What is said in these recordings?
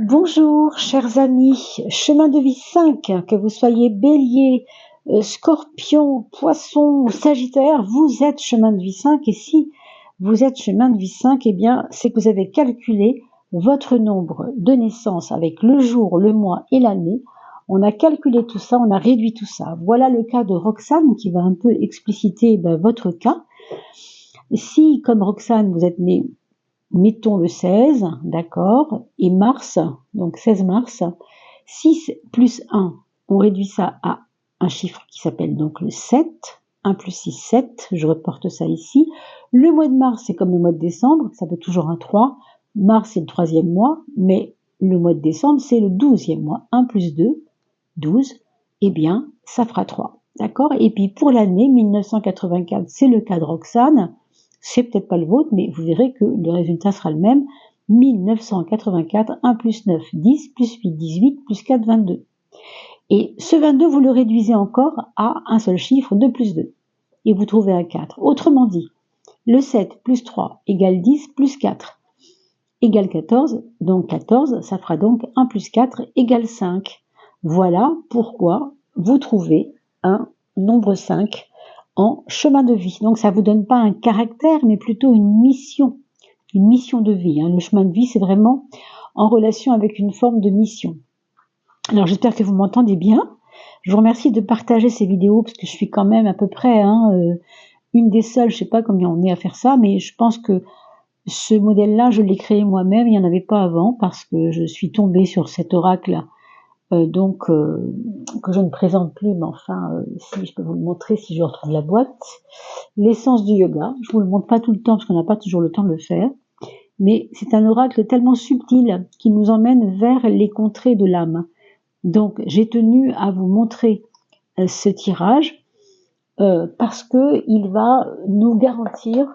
Bonjour, chers amis, chemin de vie 5, que vous soyez bélier, scorpion, poisson ou sagittaire, vous êtes chemin de vie 5 et si vous êtes chemin de vie 5, eh bien, c'est que vous avez calculé votre nombre de naissance avec le jour, le mois et l'année. On a calculé tout ça, on a réduit tout ça. Voilà le cas de Roxane qui va un peu expliciter votre cas. Si, comme Roxane, vous êtes né mettons le 16, d'accord, et mars, donc 16 mars, 6 plus 1, on réduit ça à un chiffre qui s'appelle donc le 7, 1 plus 6, 7, je reporte ça ici. Le mois de mars, c'est comme le mois de décembre, ça fait toujours un 3, mars c'est le 3e mois, mais le mois de décembre c'est le 12e mois, 1 plus 2, 12, eh bien ça fera 3, d'accord. Et puis pour l'année 1984, c'est le cas de Roxane, c'est peut-être pas le vôtre, mais vous verrez que le résultat sera le même. 1984, 1 plus 9, 10, plus 8, 18, plus 4, 22. Et ce 22, vous le réduisez encore à un seul chiffre, 2 plus 2. Et vous trouvez un 4. Autrement dit, le 7 plus 3 égale 10 plus 4 égale 14. Donc 14, ça fera donc 1 plus 4 égale 5. Voilà pourquoi vous trouvez un nombre 5 en chemin de vie. Donc ça ne vous donne pas un caractère, mais plutôt une mission de vie. Le chemin de vie, c'est vraiment en relation avec une forme de mission. Alors j'espère que vous m'entendez bien. Je vous remercie de partager ces vidéos, parce que je suis quand même à peu près une des seules, je ne sais pas combien on est à faire ça, mais je pense que ce modèle-là, je l'ai créé moi-même, il n'y en avait pas avant, parce que je suis tombée sur cet oracle que je ne présente plus, mais enfin, si je peux vous le montrer, si je retrouve la boîte. L'essence du yoga, je vous le montre pas tout le temps, parce qu'on n'a pas toujours le temps de le faire, mais c'est un oracle tellement subtil qui nous emmène vers les contrées de l'âme. Donc, j'ai tenu à vous montrer ce tirage, parce que il va nous garantir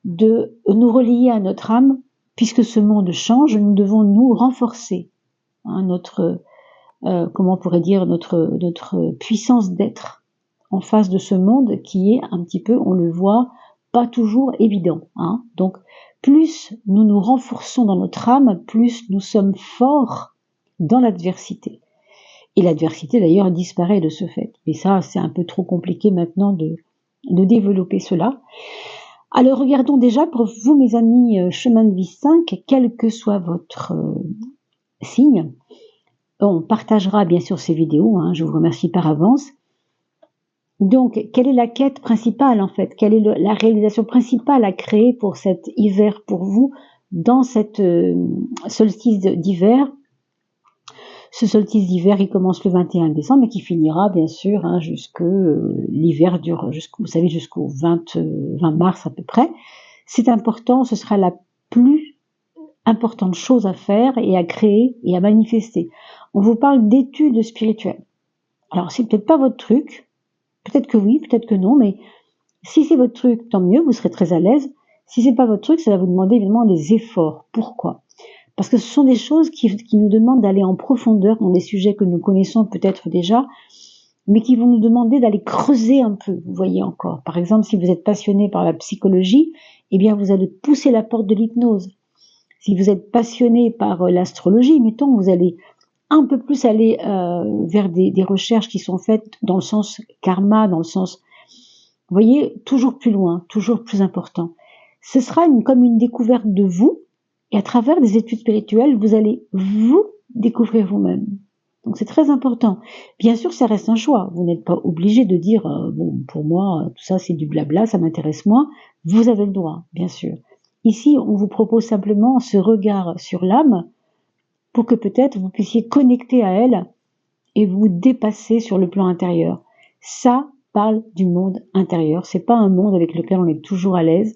de nous relier à notre âme, puisque ce monde change, nous devons nous renforcer, notre comment on pourrait dire, notre puissance d'être en face de ce monde qui est un petit peu, on le voit, pas toujours évident. Donc, plus nous nous renforçons dans notre âme, plus nous sommes forts dans l'adversité. Et l'adversité, d'ailleurs, disparaît de ce fait. Mais ça, c'est un peu trop compliqué maintenant de développer cela. Alors, regardons déjà pour vous, mes amis, chemin de vie 5, quel que soit votre signe. On partagera bien sûr ces vidéos, je vous remercie par avance. Donc, quelle est la quête principale en fait? Quelle est la réalisation principale à créer pour cet hiver pour vous, dans cette solstice d'hiver? Ce solstice d'hiver, il commence le 21 décembre et qui finira bien sûr jusque l'hiver dure, vous savez, jusqu'au 20 mars à peu près. C'est important, ce sera la plus importante chose à faire et à créer et à manifester. On vous parle d'études spirituelles. Alors, c'est peut-être pas votre truc, peut-être que oui, peut-être que non, mais si c'est votre truc, tant mieux, vous serez très à l'aise. Si c'est pas votre truc, ça va vous demander évidemment des efforts. Pourquoi? Parce que ce sont des choses qui nous demandent d'aller en profondeur dans des sujets que nous connaissons peut-être déjà, mais qui vont nous demander d'aller creuser un peu, vous voyez encore. Par exemple, si vous êtes passionné par la psychologie, eh bien, vous allez pousser la porte de l'hypnose. Si vous êtes passionné par l'astrologie, mettons, vous allez un peu plus aller vers des recherches qui sont faites dans le sens karma, dans le sens, vous voyez, toujours plus loin, toujours plus important. Ce sera comme une découverte de vous, et à travers des études spirituelles, vous allez vous découvrir vous-même. Donc c'est très important. Bien sûr, ça reste un choix. Vous n'êtes pas obligé de dire bon, pour moi, tout ça c'est du blabla, ça m'intéresse moins. Vous avez le droit, bien sûr. Ici, on vous propose simplement ce regard sur l'âme pour que peut-être vous puissiez connecter à elle et vous dépasser sur le plan intérieur. Ça parle du monde intérieur. C'est pas un monde avec lequel on est toujours à l'aise.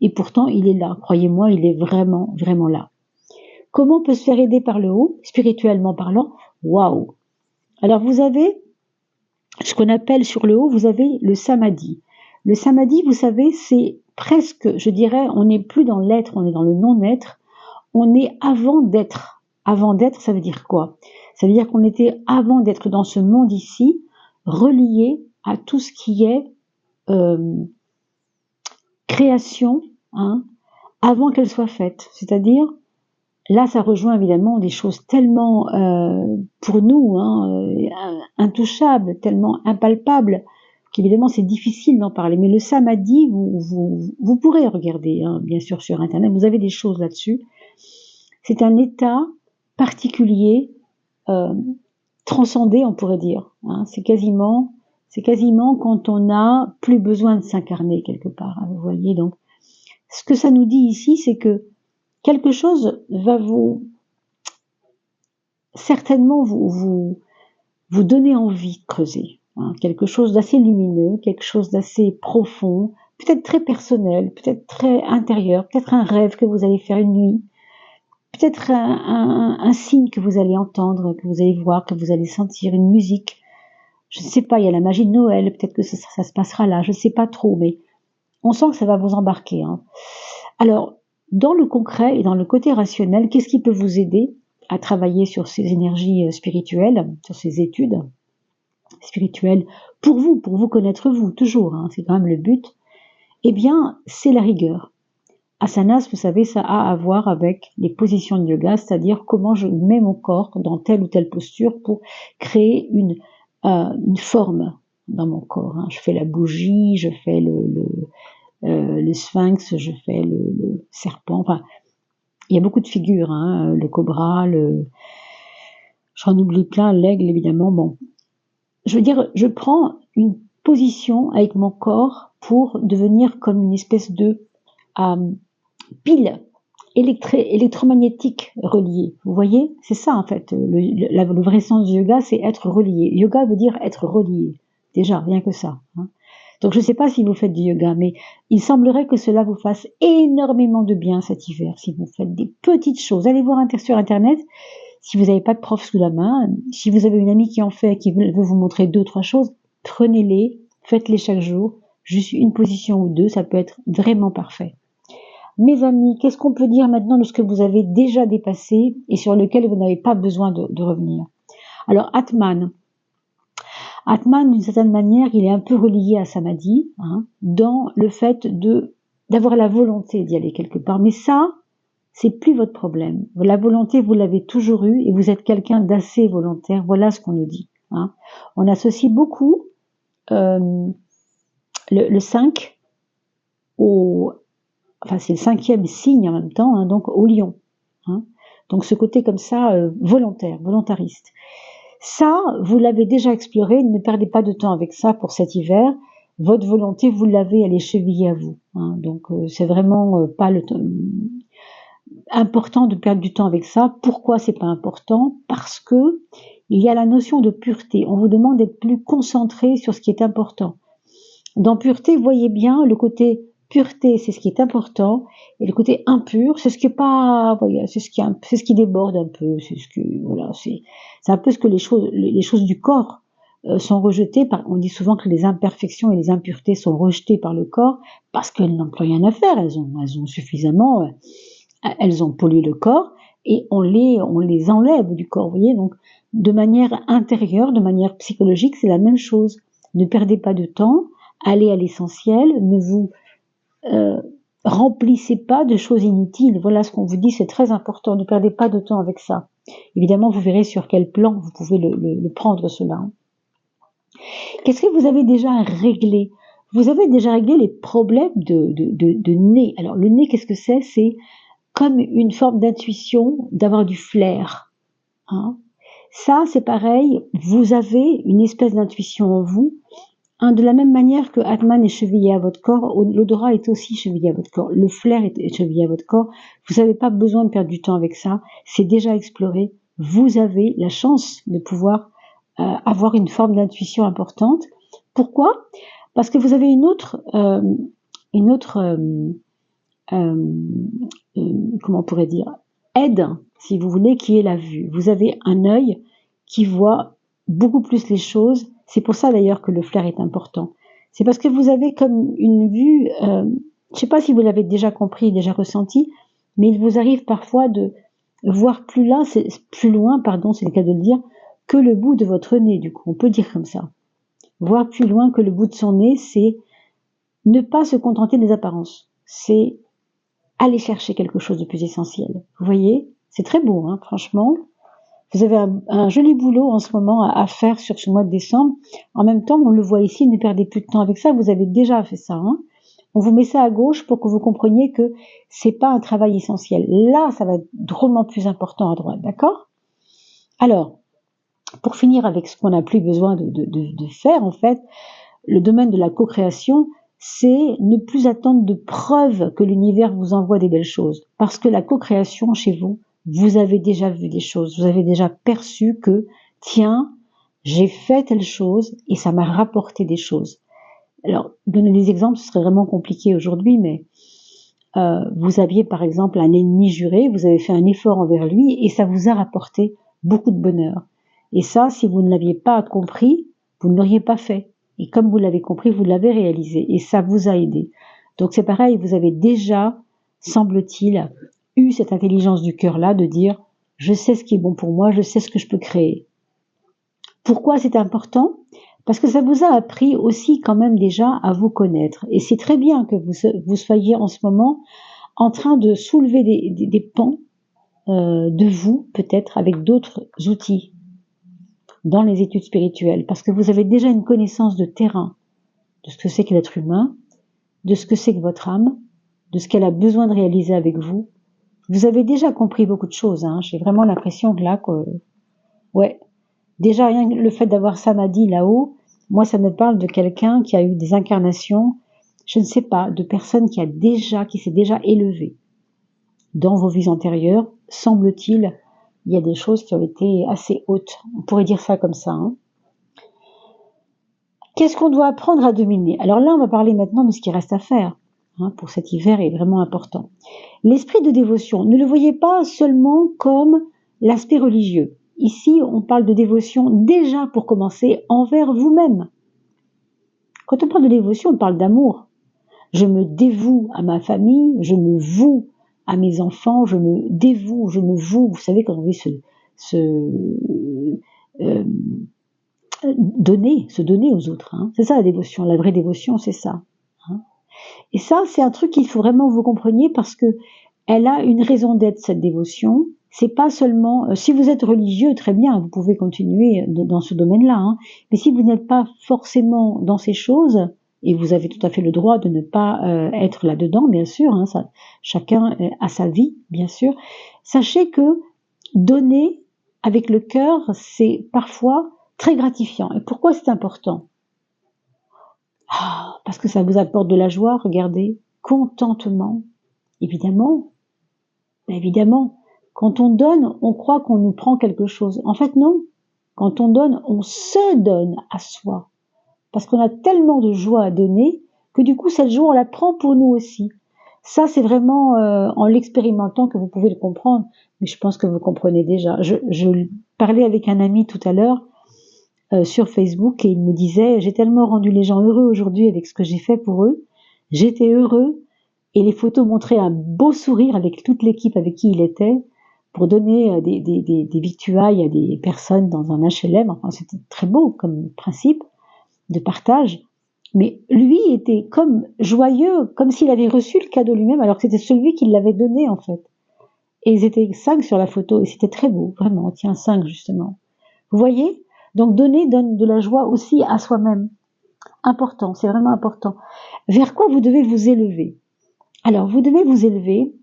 Et pourtant, il est là. Croyez-moi, il est vraiment, vraiment là. Comment on peut se faire aider par le haut, spirituellement parlant? Waouh! Alors, vous avez ce qu'on appelle sur le haut, vous avez le samadhi. Le samadhi, vous savez, c'est presque, je dirais, on n'est plus dans l'être, on est dans le non-être. On est avant d'être. Avant d'être, ça veut dire quoi? Ça veut dire qu'on était, avant d'être dans ce monde ici, relié à tout ce qui est création, avant qu'elle soit faite. C'est-à-dire, là, ça rejoint évidemment des choses tellement, pour nous, intouchables, tellement impalpables, qu'évidemment c'est difficile d'en parler. Mais le samadhi, vous pourrez regarder, bien sûr, sur Internet, vous avez des choses là-dessus. C'est un état particulier, transcendé, on pourrait dire. C'est quasiment quand on n'a plus besoin de s'incarner quelque part. Vous voyez, donc, ce que ça nous dit ici, c'est que quelque chose va certainement vous donner envie de creuser. Quelque chose d'assez lumineux, quelque chose d'assez profond, peut-être très personnel, peut-être très intérieur, peut-être un rêve que vous allez faire une nuit, peut-être un signe que vous allez entendre, que vous allez voir, que vous allez sentir, une musique. Je ne sais pas, il y a la magie de Noël, peut-être que ça se passera là, je ne sais pas trop, mais on sent que ça va vous embarquer. Alors, dans le concret et dans le côté rationnel, qu'est-ce qui peut vous aider à travailler sur ces énergies spirituelles, sur ces études spirituelles, pour vous connaître vous, toujours, c'est quand même le but? Eh bien, c'est la rigueur. Asanas, vous savez, ça a à voir avec les positions de yoga, c'est-à-dire comment je mets mon corps dans telle ou telle posture pour créer une forme dans mon corps. Je fais la bougie, je fais le sphinx, je fais le serpent, enfin, il y a beaucoup de figures, le cobra, j'en oublie plein, l'aigle évidemment, bon. Je veux dire, je prends une position avec mon corps pour devenir comme une espèce de pile électromagnétique reliée. Vous voyez, c'est ça en fait. Le vrai sens du yoga, c'est être relié. Yoga veut dire être relié. Déjà, rien que ça. Donc je ne sais pas si vous faites du yoga, mais il semblerait que cela vous fasse énormément de bien cet hiver. Si vous faites des petites choses, allez voir sur Internet. Si vous n'avez pas de prof sous la main, si vous avez une amie qui en fait, qui veut vous montrer 2 ou 3 choses, prenez-les, faites-les chaque jour. Juste une position ou 2, ça peut être vraiment parfait. Mes amis, qu'est-ce qu'on peut dire maintenant de ce que vous avez déjà dépassé et sur lequel vous n'avez pas besoin de revenir? Alors, Atman, d'une certaine manière, il est un peu relié à Samadhi, dans le fait d'avoir la volonté d'y aller quelque part. Mais ça, c'est plus votre problème. La volonté, vous l'avez toujours eue et vous êtes quelqu'un d'assez volontaire. Voilà ce qu'on nous dit. On associe beaucoup le 5 c'est le 5e signe en même temps, donc au lion. Donc ce côté comme ça, volontariste. Ça, vous l'avez déjà exploré, ne perdez pas de temps avec ça pour cet hiver. Votre volonté, vous l'avez, elle est chevillée à vous. Donc c'est vraiment pas important de perdre du temps avec ça. Pourquoi c'est pas important? Parce que il y a la notion de pureté. On vous demande d'être plus concentré sur ce qui est important. Dans pureté, voyez bien le côté pureté, c'est ce qui est important, et le côté impur, c'est ce qui est pas, voyez, c'est ce qui déborde un peu, c'est un peu ce que les choses du corps sont rejetées on dit souvent que les imperfections et les impuretés sont rejetées par le corps parce qu'elles n'ont plus rien à faire, elles ont suffisamment, elles ont pollué le corps et on les enlève du corps, vous voyez, donc de manière intérieure, de manière psychologique, c'est la même chose. Ne perdez pas de temps, allez à l'essentiel, ne vous remplissez pas de choses inutiles. Voilà ce qu'on vous dit, c'est très important, ne perdez pas de temps avec ça. Évidemment, vous verrez sur quel plan vous pouvez le prendre cela. Qu'est-ce que vous avez déjà réglé? Vous avez déjà réglé les problèmes de nez. Alors le nez, qu'est-ce que c'est? C'est comme une forme d'intuition, d'avoir du flair. Ça, c'est pareil, vous avez une espèce d'intuition en vous. De la même manière que Atman est chevillé à votre corps, l'odorat est aussi chevillé à votre corps, le flair est chevillé à votre corps. Vous n'avez pas besoin de perdre du temps avec ça, c'est déjà exploré. Vous avez la chance de pouvoir avoir une forme d'intuition importante. Pourquoi? Parce que vous avez une autre comment on pourrait dire, aide, si vous voulez, qui est la vue. Vous avez un œil qui voit beaucoup plus les choses. C'est pour ça d'ailleurs que le flair est important. C'est parce que vous avez comme une vue, je ne sais pas si vous l'avez déjà compris, déjà ressenti, mais il vous arrive parfois de voir plus loin, c'est le cas de le dire, que le bout de votre nez, du coup, on peut dire comme ça. Voir plus loin que le bout de son nez, c'est ne pas se contenter des apparences. C'est aller chercher quelque chose de plus essentiel. Vous voyez? C'est très beau, hein, franchement. Vous avez un joli boulot en ce moment à faire sur ce mois de décembre. En même temps, on le voit ici, ne perdez plus de temps avec ça, vous avez déjà fait ça. Hein. On vous met ça à gauche pour que vous compreniez que c'est pas un travail essentiel. Là, ça va être drôlement plus important à droite, d'accord? Alors, pour finir avec ce qu'on n'a plus besoin de faire, en fait, le domaine de la co-création, c'est ne plus attendre de preuves que l'univers vous envoie des belles choses. Parce que la co-création chez vous, vous avez déjà vu des choses, vous avez déjà perçu que, tiens, j'ai fait telle chose et ça m'a rapporté des choses. Alors, donner des exemples, ce serait vraiment compliqué aujourd'hui, mais vous aviez par exemple un ennemi juré, vous avez fait un effort envers lui et ça vous a rapporté beaucoup de bonheur. Et ça, si vous ne l'aviez pas compris, vous ne l'auriez pas fait. Et comme vous l'avez compris, vous l'avez réalisé et ça vous a aidé. Donc c'est pareil, vous avez déjà, semble-t-il, eu cette intelligence du cœur-là de dire « je sais ce qui est bon pour moi, je sais ce que je peux créer ». Pourquoi c'est important ? Parce que ça vous a appris aussi quand même déjà à vous connaître. Et c'est très bien que vous soyez en ce moment en train de soulever des pans de vous, peut-être avec d'autres outils dans les études spirituelles. Parce que vous avez déjà une connaissance de terrain, de ce que c'est que l'être humain, de ce que c'est que votre âme, de ce qu'elle a besoin de réaliser avec vous. Vous avez déjà compris beaucoup de choses. Hein. J'ai vraiment l'impression que là, ouais, déjà rien que le fait d'avoir Samadhi là-haut, moi ça me parle de quelqu'un qui a eu des incarnations, je ne sais pas, de personnes qui s'est déjà élevé. Dans vos vies antérieures, semble-t-il, il y a des choses qui ont été assez hautes. On pourrait dire ça comme ça. Hein. Qu'est-ce qu'on doit apprendre à dominer ? Alors là, on va parler maintenant de ce qui reste à faire. Hein, pour cet hiver est vraiment important. L'esprit de dévotion, ne le voyez pas seulement comme l'aspect religieux. Ici, on parle de dévotion déjà pour commencer envers vous-même. Quand on parle de dévotion, on parle d'amour. Je me dévoue à ma famille, je me voue à mes enfants, je me dévoue, je me voue. Vous savez, quand on dit se donner aux autres. Hein. C'est ça la dévotion, la vraie dévotion, c'est ça. Hein. Et ça, c'est un truc qu'il faut vraiment que vous compreniez parce que elle a une raison d'être, cette dévotion. C'est pas seulement, si vous êtes religieux, très bien, vous pouvez continuer dans ce domaine-là, hein. Mais si vous n'êtes pas forcément dans ces choses, et vous avez tout à fait le droit de ne pas être là-dedans, bien sûr, hein, ça, chacun a sa vie, bien sûr, sachez que donner avec le cœur, c'est parfois très gratifiant. Et pourquoi c'est important ? Parce que ça vous apporte de la joie, regardez, contentement, évidemment, quand on donne, on croit qu'on nous prend quelque chose. En fait, non. Quand on donne, on se donne à soi. Parce qu'on a tellement de joie à donner que du coup, cette joie, on la prend pour nous aussi. Ça, c'est vraiment en l'expérimentant que vous pouvez le comprendre. Mais je pense que vous comprenez déjà. Je parlais avec un ami tout à l'heure sur Facebook et il me disait « J'ai tellement rendu les gens heureux aujourd'hui avec ce que j'ai fait pour eux. J'étais heureux. » Et les photos montraient un beau sourire avec toute l'équipe avec qui il était pour donner des victuailles à des personnes dans un HLM. Enfin, c'était très beau comme principe de partage. Mais lui était comme joyeux, comme s'il avait reçu le cadeau lui-même, alors que c'était celui qui l'avait donné, en fait. Et ils étaient 5 sur la photo, et c'était très beau, vraiment. Tiens, 5, justement. Vous voyez ? Donc, donner donne de la joie aussi à soi-même. Important, c'est vraiment important. Vers quoi vous devez vous élever ? Alors, vous devez vous élever,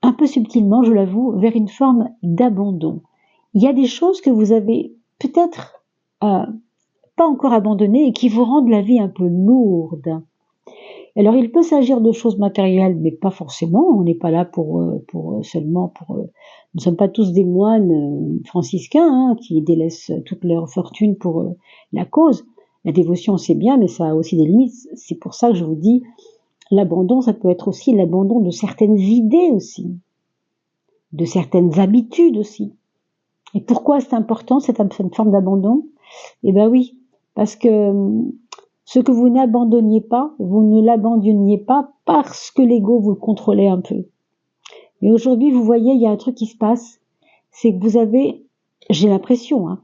un peu subtilement, je l'avoue, vers une forme d'abandon. Il y a des choses que vous avez peut-être pas encore abandonnées et qui vous rendent la vie un peu lourde. Alors, il peut s'agir de choses matérielles, mais pas forcément. On n'est pas là pour seulement pour. Nous ne sommes pas tous des moines franciscains hein, qui délaissent toute leur fortune pour la cause. La dévotion, c'est bien, mais ça a aussi des limites. C'est pour ça que je vous dis. L'abandon, ça peut être aussi l'abandon de certaines idées aussi, de certaines habitudes aussi. Et pourquoi c'est important, cette forme d'abandon ? Eh bien oui, parce que ce que vous n'abandonniez pas, vous ne l'abandonniez pas parce que l'ego vous contrôlait un peu. Mais aujourd'hui, vous voyez, il y a un truc qui se passe, c'est que vous avez, j'ai l'impression, hein,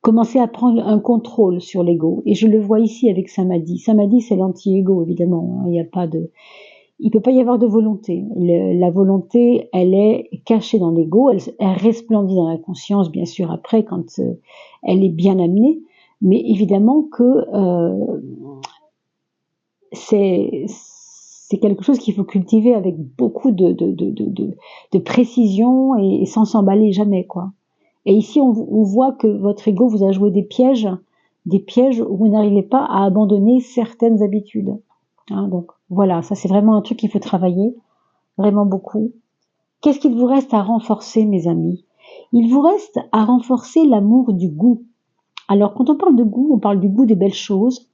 commencé à prendre un contrôle sur l'ego. Et je le vois ici avec Samadhi. Samadhi, c'est l'anti-ego, évidemment. Hein, il n'y a pas de... il peut pas y avoir de volonté. La volonté, elle est cachée dans l'ego, elle resplendit dans la conscience, bien sûr, après, quand elle est bien amenée, mais évidemment que c'est quelque chose qu'il faut cultiver avec beaucoup de précision et sans s'emballer jamais, quoi. Et ici, on voit que votre ego vous a joué des pièges où vous n'arrivez pas à abandonner certaines habitudes. Hein, donc voilà, ça c'est vraiment un truc qu'il faut travailler, vraiment beaucoup. Qu'est-ce qu'il vous reste à renforcer, mes amis? Il vous reste à renforcer l'amour du goût. Alors, quand on parle de goût, on parle du goût des belles choses,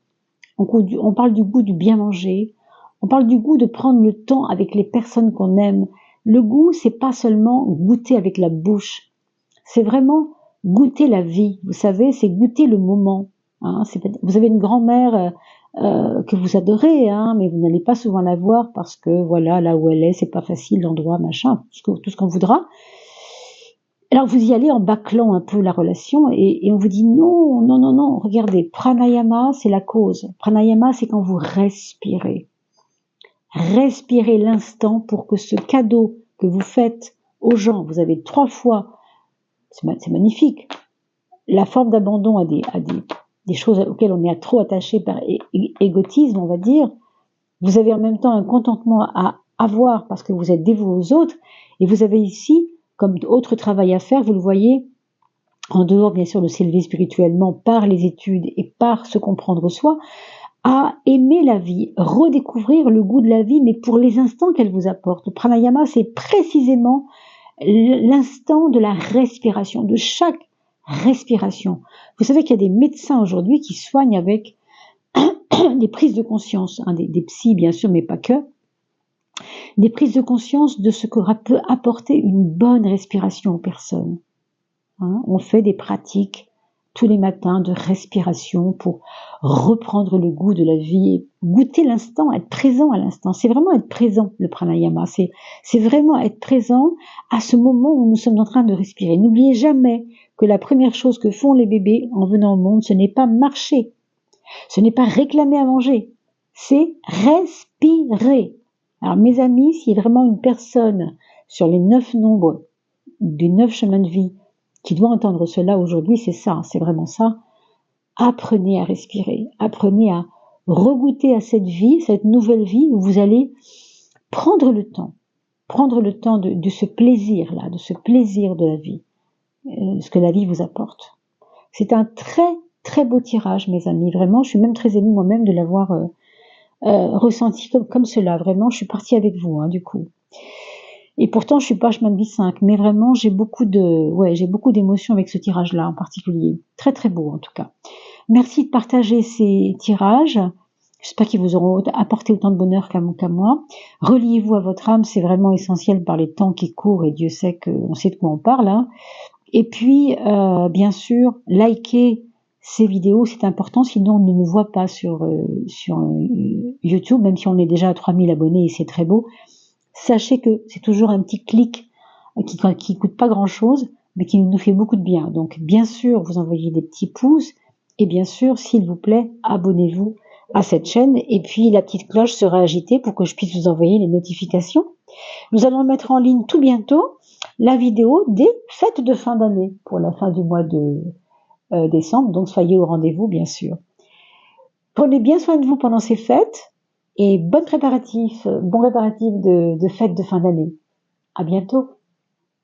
on parle du goût du bien manger, on parle du goût de prendre le temps avec les personnes qu'on aime. Le goût, c'est pas seulement goûter avec la bouche, c'est vraiment goûter la vie. Vous savez, c'est goûter le moment. Hein, vous avez une grand-mère que vous adorez, hein, mais vous n'allez pas souvent la voir parce que voilà, là où elle est, c'est pas facile, l'endroit, machin, tout ce qu'on voudra. Alors vous y allez en bâclant un peu la relation et on vous dit non, non, non, non, regardez, pranayama, c'est la cause. Pranayama, c'est quand vous respirez. Respirez l'instant pour que ce cadeau que vous faites aux gens, vous avez 3 fois, c'est magnifique, la forme d'abandon à des choses auxquelles on est trop attaché par égotisme, on va dire. Vous avez en même temps un contentement à avoir parce que vous êtes dévoué aux autres et vous avez ici, comme autre travail à faire, vous le voyez, en dehors bien sûr de s'élever spirituellement par les études et par se comprendre soi, à aimer la vie, redécouvrir le goût de la vie, mais pour les instants qu'elle vous apporte. Le pranayama, c'est précisément l'instant de la respiration, de chaque respiration. Vous savez qu'il y a des médecins aujourd'hui qui soignent avec des prises de conscience, hein, des psys bien sûr, mais pas que, des prises de conscience de ce que peut apporter une bonne respiration aux personnes. Hein, on fait des pratiques tous les matins de respiration pour reprendre le goût de la vie, et goûter l'instant, être présent à l'instant. C'est vraiment être présent, le pranayama. C'est vraiment être présent à ce moment où nous sommes en train de respirer. N'oubliez jamais que la première chose que font les bébés en venant au monde, ce n'est pas marcher, ce n'est pas réclamer à manger, c'est respirer. Alors mes amis, s'il y a vraiment une personne sur les 9 nombres des 9 chemins de vie qui doit entendre cela aujourd'hui, c'est ça, c'est vraiment ça. Apprenez à respirer, apprenez à regoûter à cette vie, cette nouvelle vie où vous allez prendre le temps de ce plaisir-là, de ce plaisir de la vie, ce que la vie vous apporte. C'est un très très beau tirage, mes amis, vraiment, je suis même très émue moi-même de l'avoir ressenti comme cela, vraiment, je suis partie avec vous, hein, du coup. Et pourtant, je suis pas chemin de vie 5, mais vraiment, j'ai beaucoup d'émotions avec ce tirage-là en particulier. Très très beau en tout cas. Merci de partager ces tirages. J'espère qu'ils vous auront apporté autant de bonheur qu'à moi. Reliez-vous à votre âme, c'est vraiment essentiel par les temps qui courent et Dieu sait qu'on sait de quoi on parle. Hein. Et puis, bien sûr, likez ces vidéos, c'est important, sinon on ne me voit pas sur YouTube, même si on est déjà à 3000 abonnés et c'est très beau. Sachez que c'est toujours un petit clic qui coûte pas grand chose, mais qui nous fait beaucoup de bien. Donc, bien sûr, vous envoyez des petits pouces, et bien sûr, s'il vous plaît, abonnez-vous à cette chaîne, et puis la petite cloche sera agitée pour que je puisse vous envoyer les notifications. Nous allons mettre en ligne tout bientôt la vidéo des fêtes de fin d'année, pour la fin du mois de décembre, donc soyez au rendez-vous, bien sûr. Prenez bien soin de vous pendant ces fêtes, et bon préparatif de fête de fin d'année. À bientôt.